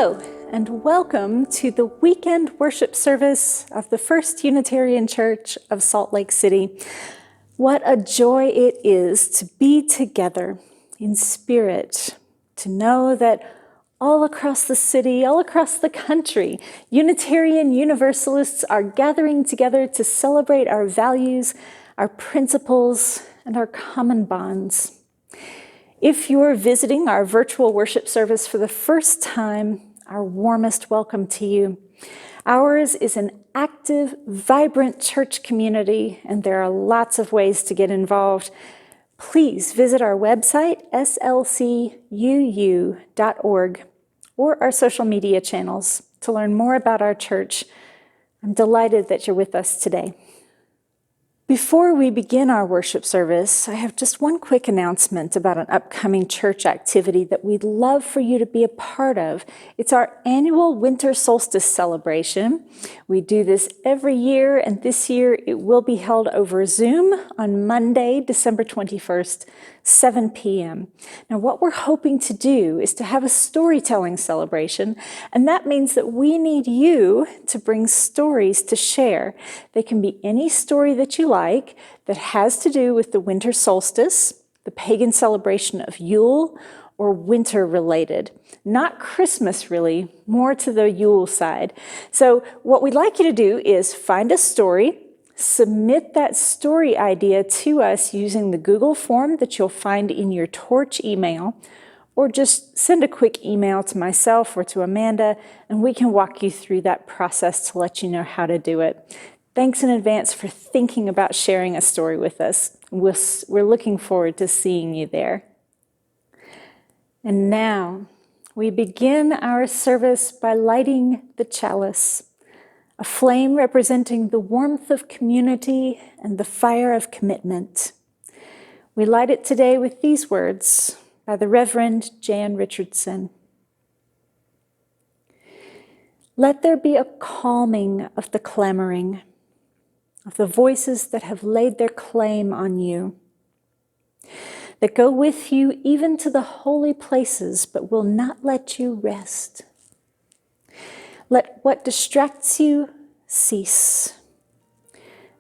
Hello, and welcome to the weekend worship service of the First Unitarian Church of Salt Lake City. What a joy it is to be together in spirit, to know that all across the city, all across the country, Unitarian Universalists are gathering together to celebrate our values, our principles, and our common bonds. If you're visiting our virtual worship service for the first time, our warmest welcome to you. Ours is an active, vibrant church community, and there are lots of ways to get involved. Please visit our website, slcuu.org, or our social media channels to learn more about our church. I'm delighted that you're with us today. Before we begin our worship service, I have just one quick announcement about an upcoming church activity that we'd love for you to be a part of. It's our annual winter solstice celebration. We do this every year, and this year it will be held over Zoom on Monday, December 21st, 7 p.m. Now, what we're hoping to do is to have a storytelling celebration, and that means that we need you to bring stories to share. They can be any story that you like that has to do with the winter solstice, the pagan celebration of Yule, or winter related. Not Christmas really, more to the Yule side. So what we'd like you to do is find a story, submit that story idea to us using the Google form that you'll find in your Torch email, or just send a quick email to myself or to Amanda, and we can walk you through that process to let you know how to do it. Thanks in advance for thinking about sharing a story with us. We're looking forward to seeing you there. And now, we begin our service by lighting the chalice, a flame representing the warmth of community and the fire of commitment. We light it today with these words by the Reverend Jan Richardson. Let there be a calming of the clamoring, of the voices that have laid their claim on you, that go with you even to the holy places, but will not let you rest. Let what distracts you cease,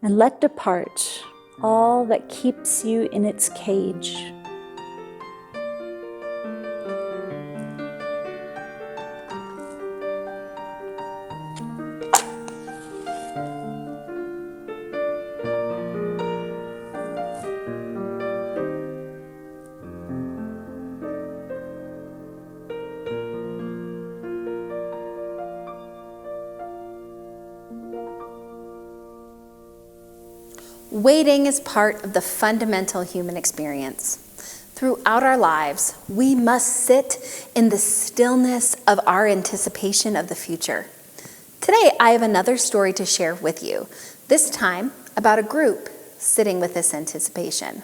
and let depart all that keeps you in its cage. Waiting is part of the fundamental human experience. Throughout our lives, we must sit in the stillness of our anticipation of the future. Today, I have another story to share with you, this time about a group sitting with this anticipation.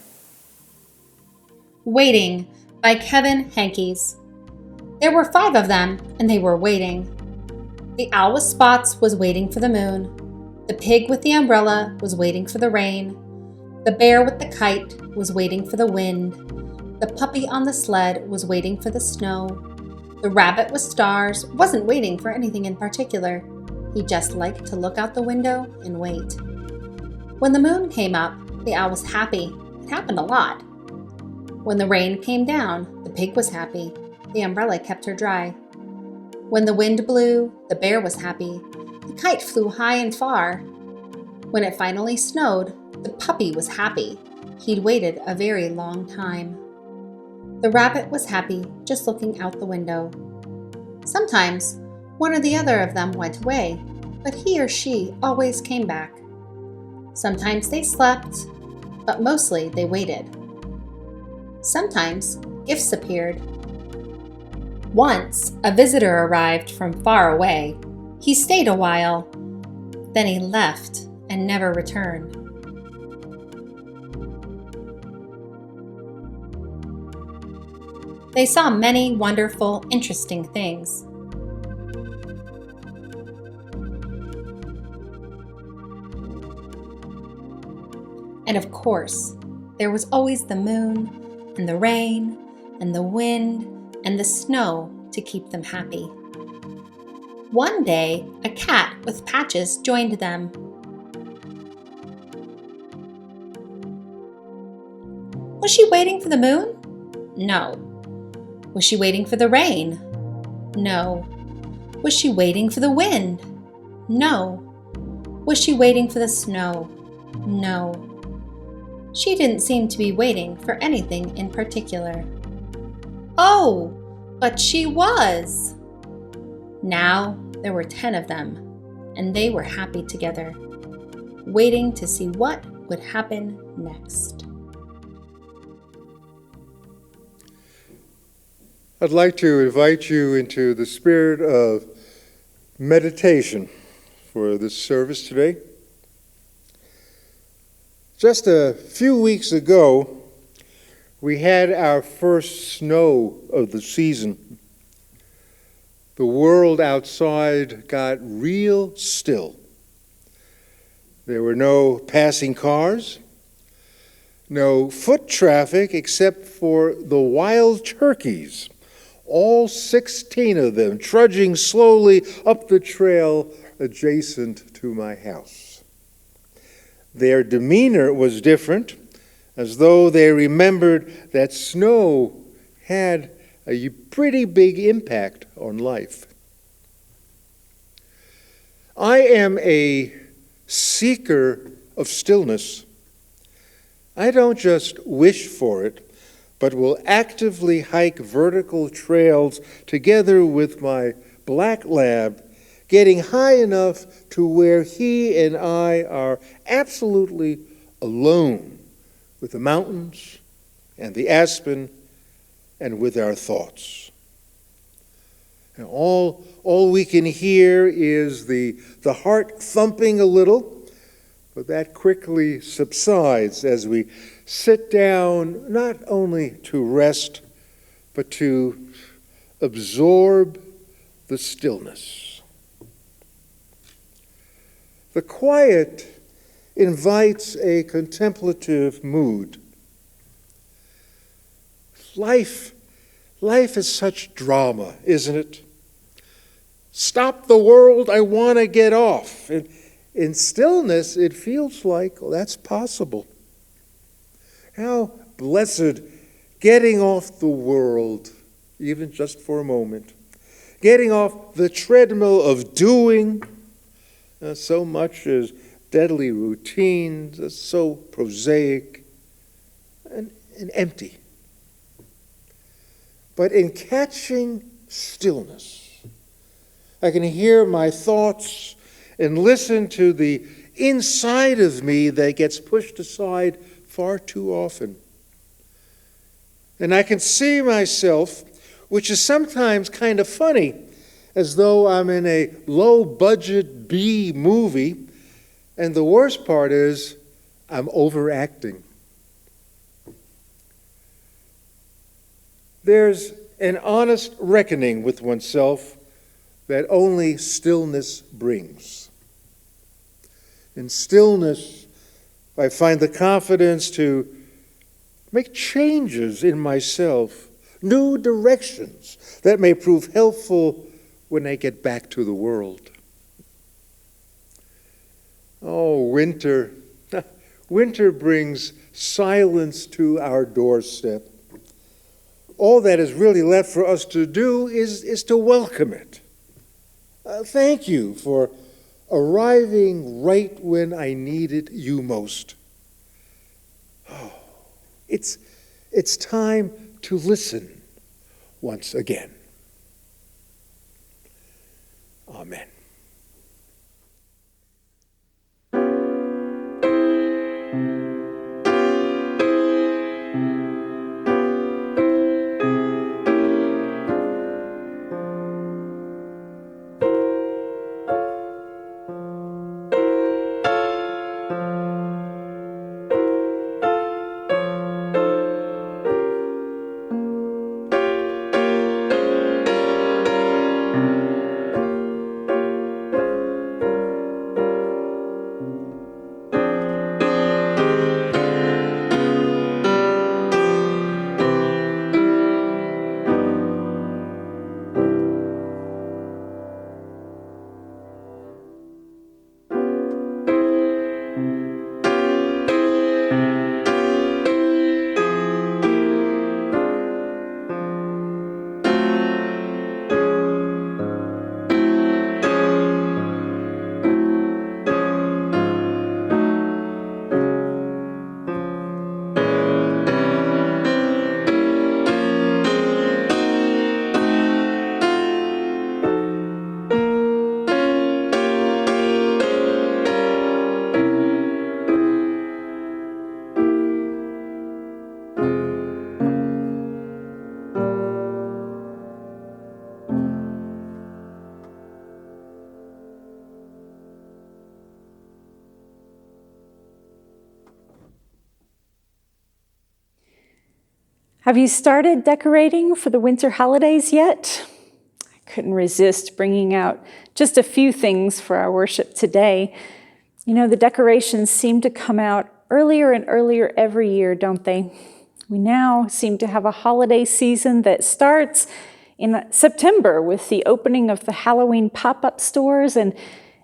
Waiting by Kevin Henkes. There were 5 of them, and they were waiting. The owl with spots was waiting for the moon. The pig with the umbrella was waiting for the rain. The bear with the kite was waiting for the wind. The puppy on the sled was waiting for the snow. The rabbit with stars wasn't waiting for anything in particular. He just liked to look out the window and wait. When the moon came up, the owl was happy. It happened a lot. When the rain came down, the pig was happy. The umbrella kept her dry. When the wind blew, the bear was happy. The kite flew high and far. When it finally snowed, the puppy was happy. He'd waited a very long time. The rabbit was happy, just looking out the window. Sometimes, one or the other of them went away, but he or she always came back. Sometimes they slept, but mostly they waited. Sometimes, gifts appeared. Once, a visitor arrived from far away. He stayed a while, then he left and never returned. They saw many wonderful, interesting things. And of course, there was always the moon and the rain and the wind and the snow to keep them happy. One day, a cat with patches joined them. Was she waiting for the moon? No. Was she waiting for the rain? No. Was she waiting for the wind? No. Was she waiting for the snow? No. She didn't seem to be waiting for anything in particular. Oh, but she was! Now there were 10 of them, and they were happy together, waiting to see what would happen next. I'd like to invite you into the spirit of meditation for this service today. Just a few weeks ago, we had our first snow of the season. The world outside got real still. There were no passing cars, no foot traffic except for the wild turkeys, all 16 of them trudging slowly up the trail adjacent to my house. Their demeanor was different, as though they remembered that snow had a pretty big impact on life. I am a seeker of stillness. I don't just wish for it, but will actively hike vertical trails together with my black lab, getting high enough to where he and I are absolutely alone with the mountains and the aspen and with our thoughts. And all we can hear is the heart thumping a little, but that quickly subsides as we sit down not only to rest, but to absorb the stillness. The quiet invites a contemplative mood. Life is such drama, isn't it? Stop the world, I want to get off. And in stillness, it feels like, well, that's possible. How blessed getting off the world, even just for a moment. Getting off the treadmill of doing, so much as deadly routines, so prosaic and empty. But in catching stillness, I can hear my thoughts and listen to the inside of me that gets pushed aside far too often. And I can see myself, which is sometimes kind of funny, as though I'm in a low-budget B movie, and the worst part is I'm overacting. There's an honest reckoning with oneself that only stillness brings. In stillness, I find the confidence to make changes in myself, new directions that may prove helpful when I get back to the world. Oh, winter. Winter brings silence to our doorstep. All that is really left for us to do is to welcome it. Thank you for arriving right when I needed you most. Oh, it's time to listen once again. Amen. Have you started decorating for the winter holidays yet? I couldn't resist bringing out just a few things for our worship today. You know, the decorations seem to come out earlier and earlier every year, don't they? We now seem to have a holiday season that starts in September with the opening of the Halloween pop-up stores and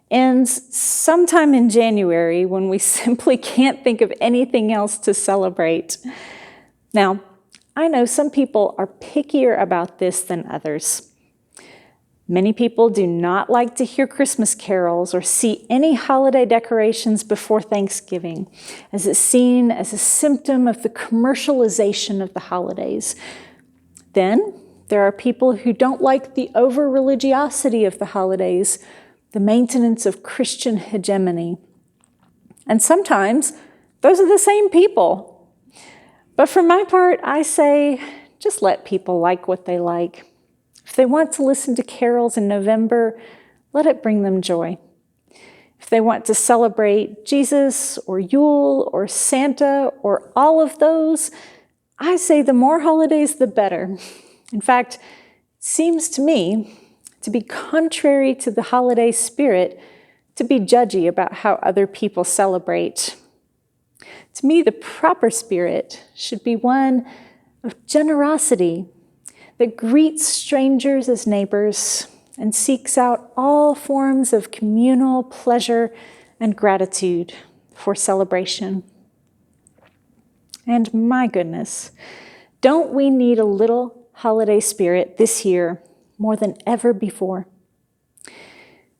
ends sometime in January when we simply can't think of anything else to celebrate. Now, I know some people are pickier about this than others. Many people do not like to hear Christmas carols or see any holiday decorations before Thanksgiving, as it's seen as a symptom of the commercialization of the holidays. Then there are people who don't like the over-religiosity of the holidays, the maintenance of Christian hegemony. And sometimes those are the same people. But for my part, I say, just let people like what they like. If they want to listen to carols in November, let it bring them joy. If they want to celebrate Jesus or Yule or Santa or all of those, I say the more holidays, the better. In fact, it seems to me to be contrary to the holiday spirit to be judgy about how other people celebrate. To me, the proper spirit should be one of generosity that greets strangers as neighbors and seeks out all forms of communal pleasure and gratitude for celebration. And my goodness, don't we need a little holiday spirit this year more than ever before?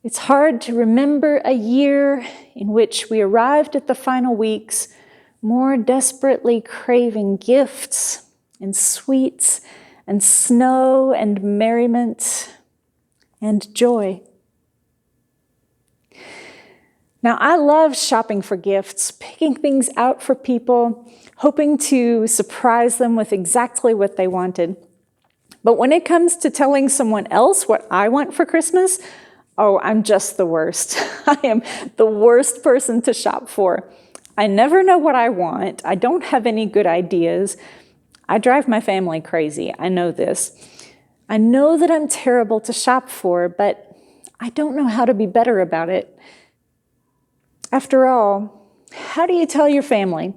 It's hard to remember a year in which we arrived at the final weeks more desperately craving gifts and sweets and snow and merriment and joy. Now, I love shopping for gifts, picking things out for people, hoping to surprise them with exactly what they wanted. But when it comes to telling someone else what I want for Christmas, oh, I'm just the worst. I am the worst person to shop for. I never know what I want. I don't have any good ideas. I drive my family crazy. I know this. I know that I'm terrible to shop for, but I don't know how to be better about it. After all, how do you tell your family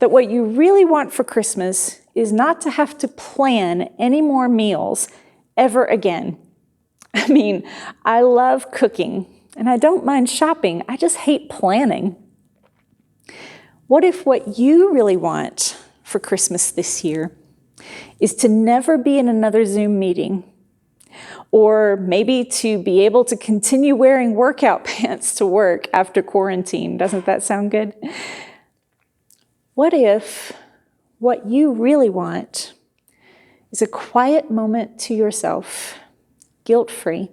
that what you really want for Christmas is not to have to plan any more meals ever again? I mean, I love cooking and I don't mind shopping. I just hate planning. What if what you really want for Christmas this year is to never be in another Zoom meeting, or maybe to be able to continue wearing workout pants to work after quarantine? Doesn't that sound good? What if what you really want is a quiet moment to yourself, guilt-free,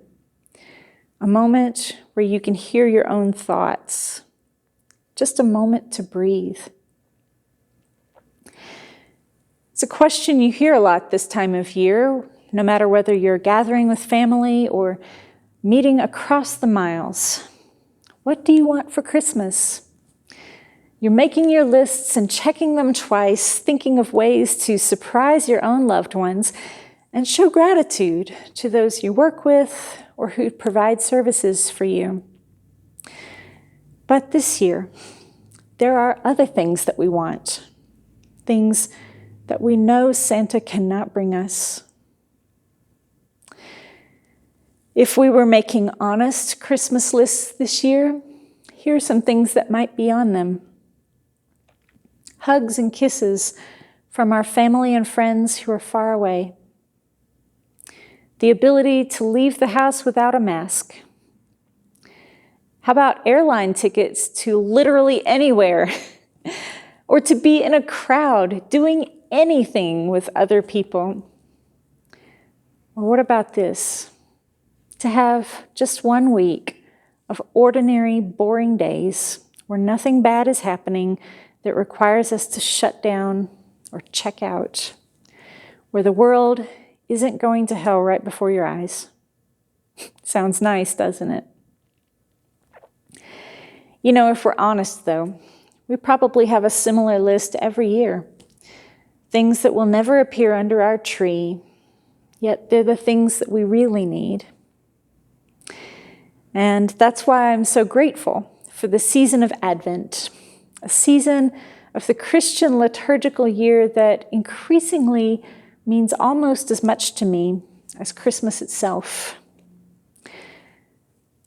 a moment where you can hear your own thoughts, just a moment to breathe? It's a question you hear a lot this time of year, no matter whether you're gathering with family or meeting across the miles. What do you want for Christmas? You're making your lists and checking them twice, thinking of ways to surprise your own loved ones and show gratitude to those you work with or who provide services for you. But this year, there are other things that we want, things that we know Santa cannot bring us. If we were making honest Christmas lists this year, here are some things that might be on them. Hugs and kisses from our family and friends who are far away. The ability to leave the house without a mask. How about airline tickets to literally anywhere? Or to be in a crowd doing anything with other people? Or what about this? To have just 1 week of ordinary, boring days where nothing bad is happening that requires us to shut down or check out, where the world isn't going to hell right before your eyes. Sounds nice, doesn't it? You know, if we're honest though, we probably have a similar list every year. things that will never appear under our tree, yet they're the things that we really need. And that's why I'm so grateful for the season of Advent, a season of the Christian liturgical year that increasingly means almost as much to me as Christmas itself.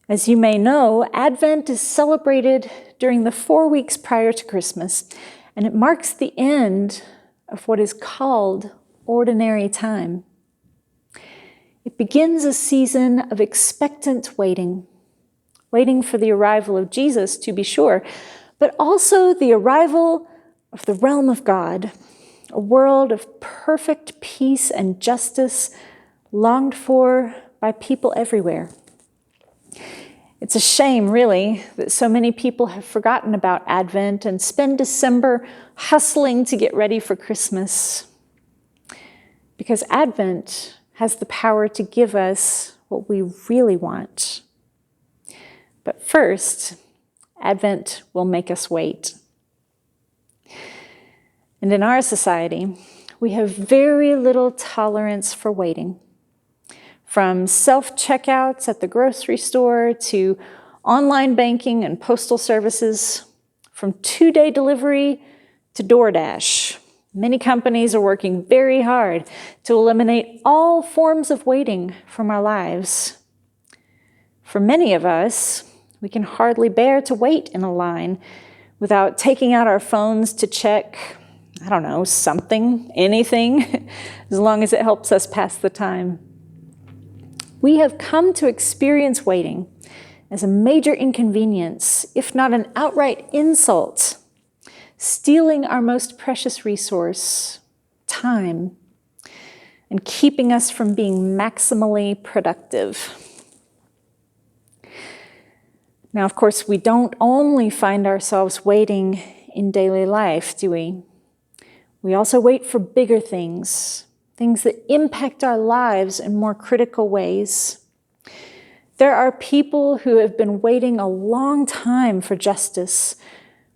As you may know, Advent is celebrated during the 4 weeks prior to Christmas, and it marks the end of what is called ordinary time. It begins a season of expectant waiting for the arrival of Jesus, to be sure, but also the arrival of the realm of God, a world of perfect peace and justice longed for by people everywhere. It's a shame, really, that so many people have forgotten about Advent and spend December hustling to get ready for Christmas. Because Advent has the power to give us what we really want. But first, Advent will make us wait. And in our society, we have very little tolerance for waiting. From self-checkouts at the grocery store to online banking and postal services, from 2-day delivery to DoorDash. Many companies are working very hard to eliminate all forms of waiting from our lives. For many of us, we can hardly bear to wait in a line without taking out our phones to check, something, anything, as long as it helps us pass the time. We have come to experience waiting as a major inconvenience, if not an outright insult, stealing our most precious resource, time, and keeping us from being maximally productive. Now, of course, we don't only find ourselves waiting in daily life, do we? We also wait for bigger things that impact our lives in more critical ways. There are people who have been waiting a long time for justice,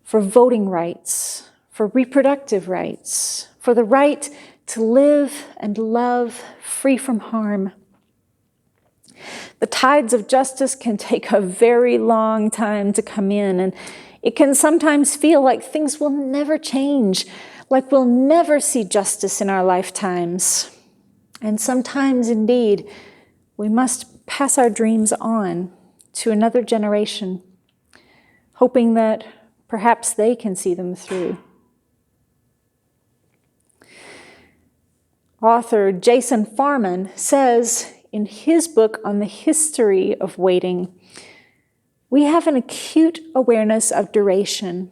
for voting rights, for reproductive rights, for the right to live and love free from harm. The tides of justice can take a very long time to come in, and it can sometimes feel like things will never change, like we'll never see justice in our lifetimes. And sometimes, indeed, we must pass our dreams on to another generation, hoping that perhaps they can see them through. Author Jason Farman says in his book on the history of waiting, we have an acute awareness of duration,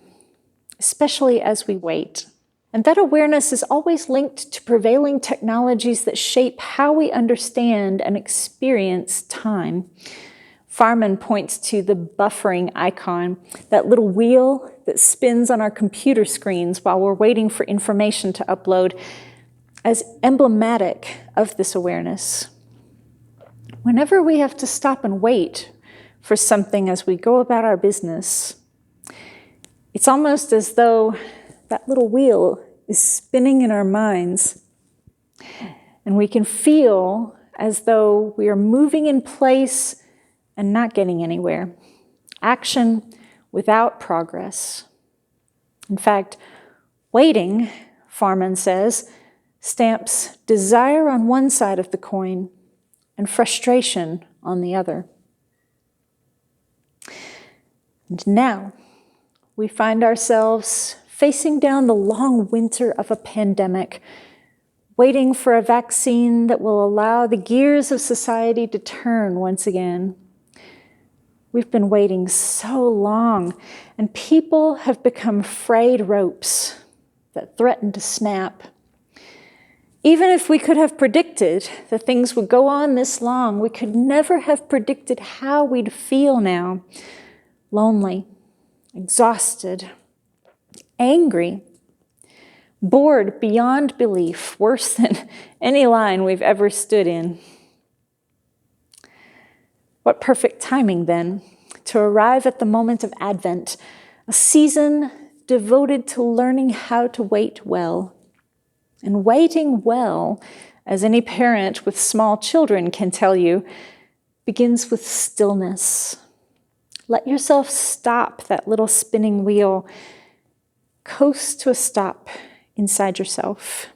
especially as we wait. And that awareness is always linked to prevailing technologies that shape how we understand and experience time. Farman points to the buffering icon, that little wheel that spins on our computer screens while we're waiting for information to upload, as emblematic of this awareness. Whenever we have to stop and wait for something as we go about our business, it's almost as though that little wheel is spinning in our minds, and we can feel as though we are moving in place and not getting anywhere. Action without progress. In fact, waiting, Farman says, stamps desire on one side of the coin and frustration on the other. And now we find ourselves facing down the long winter of a pandemic, waiting for a vaccine that will allow the gears of society to turn once again. We've been waiting so long, and people have become frayed ropes that threaten to snap. Even if we could have predicted that things would go on this long, we could never have predicted how we'd feel now. Lonely, exhausted, angry, bored beyond belief, worse than any line we've ever stood in. What perfect timing, then, to arrive at the moment of Advent, a season devoted to learning how to wait well. And waiting well, as any parent with small children can tell you, begins with stillness. Let yourself stop that little spinning wheel. Coast to a stop inside yourself.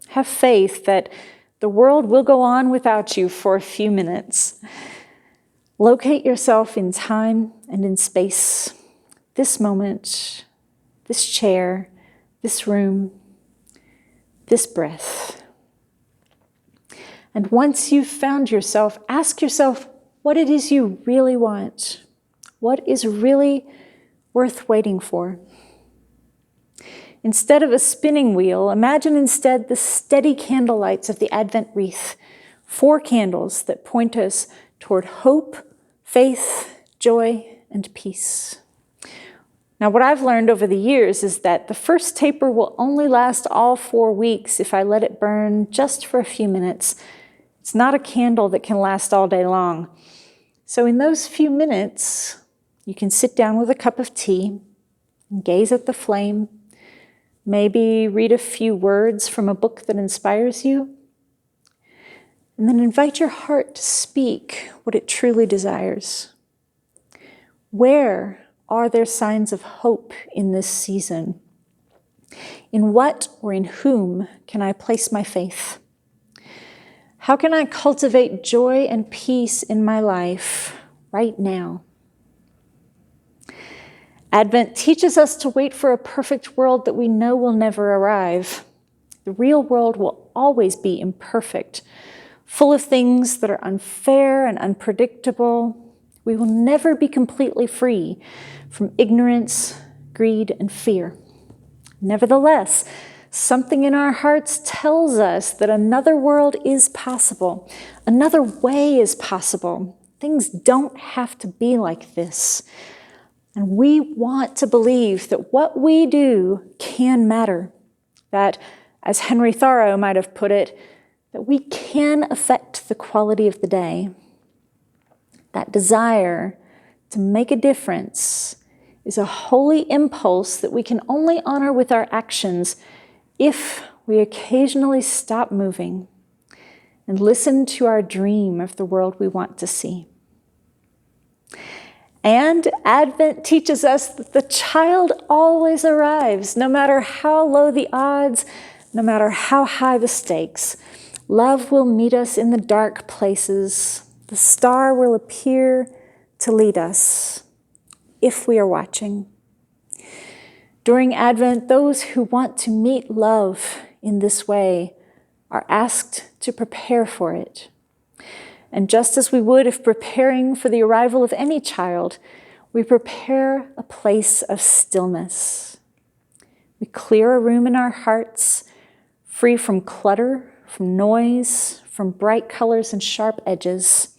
Have faith that the world will go on without you for a few minutes. Locate yourself in time and in space. This moment, this chair, this room, this breath. And once you've found yourself, ask yourself what it is you really want. What is really worth waiting for? Instead of a spinning wheel, imagine instead the steady candle lights of the Advent wreath, 4 candles that point us toward hope, faith, joy, and peace. Now, what I've learned over the years is that the first taper will only last all 4 weeks if I let it burn just for a few minutes. It's not a candle that can last all day long. So in those few minutes, you can sit down with a cup of tea and gaze at the flame, maybe read a few words from a book that inspires you, and then invite your heart to speak what it truly desires. Where are there signs of hope in this season? In what or in whom can I place my faith? How can I cultivate joy and peace in my life right now? Advent teaches us to wait for a perfect world that we know will never arrive. The real world will always be imperfect, full of things that are unfair and unpredictable. We will never be completely free from ignorance, greed, and fear. Nevertheless, something in our hearts tells us that another world is possible. Another way is possible. Things don't have to be like this. And we want to believe that what we do can matter. That, as Henry Thoreau might have put it, that we can affect the quality of the day. That desire to make a difference is a holy impulse that we can only honor with our actions if we occasionally stop moving and listen to our dream of the world we want to see. And Advent teaches us that the child always arrives, no matter how low the odds, no matter how high the stakes. Love will meet us in the dark places. The star will appear to lead us, if we are watching. During Advent, those who want to meet love in this way are asked to prepare for it. And just as we would if preparing for the arrival of any child, we prepare a place of stillness. We clear a room in our hearts, free from clutter, from noise, from bright colors and sharp edges.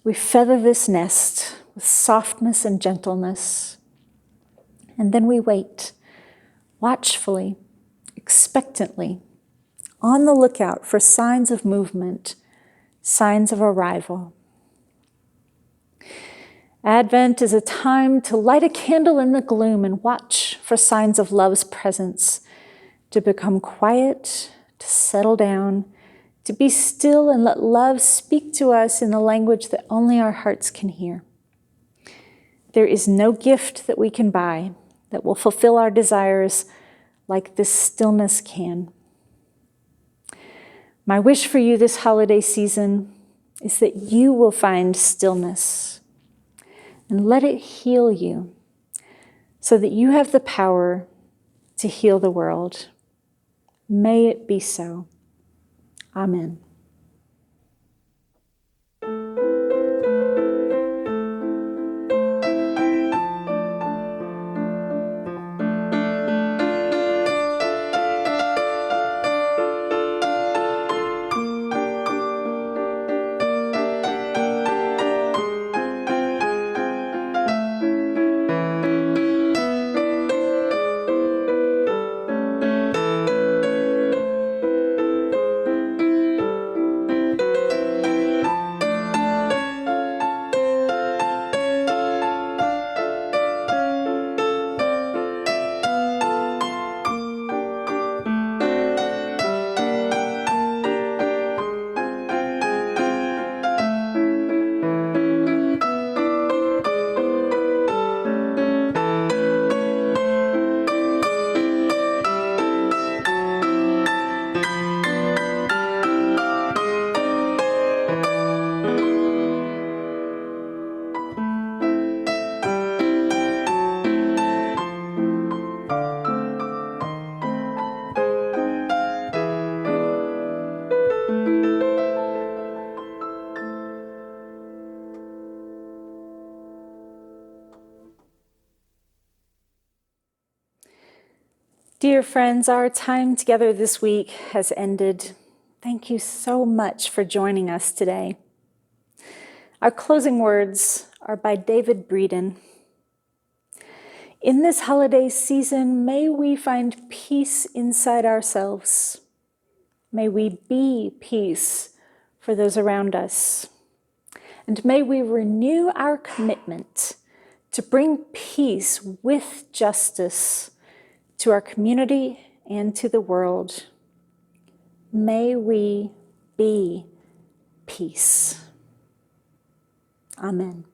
We feather this nest with softness and gentleness. And then we wait, watchfully, expectantly, on the lookout for signs of movement, signs of arrival. Advent is a time to light a candle in the gloom and watch for signs of love's presence, to become quiet, to settle down, to be still and let love speak to us in the language that only our hearts can hear. There is no gift that we can buy that will fulfill our desires like this stillness can. My wish for you this holiday season is that you will find stillness and let it heal you so that you have the power to heal the world. May it be so. Amen. Dear friends, our time together this week has ended. Thank you so much for joining us today. Our closing words are by David Breeden. In this holiday season, may we find peace inside ourselves. May we be peace for those around us. And may we renew our commitment to bring peace with justice to our community and to the world. May we be peace. Amen.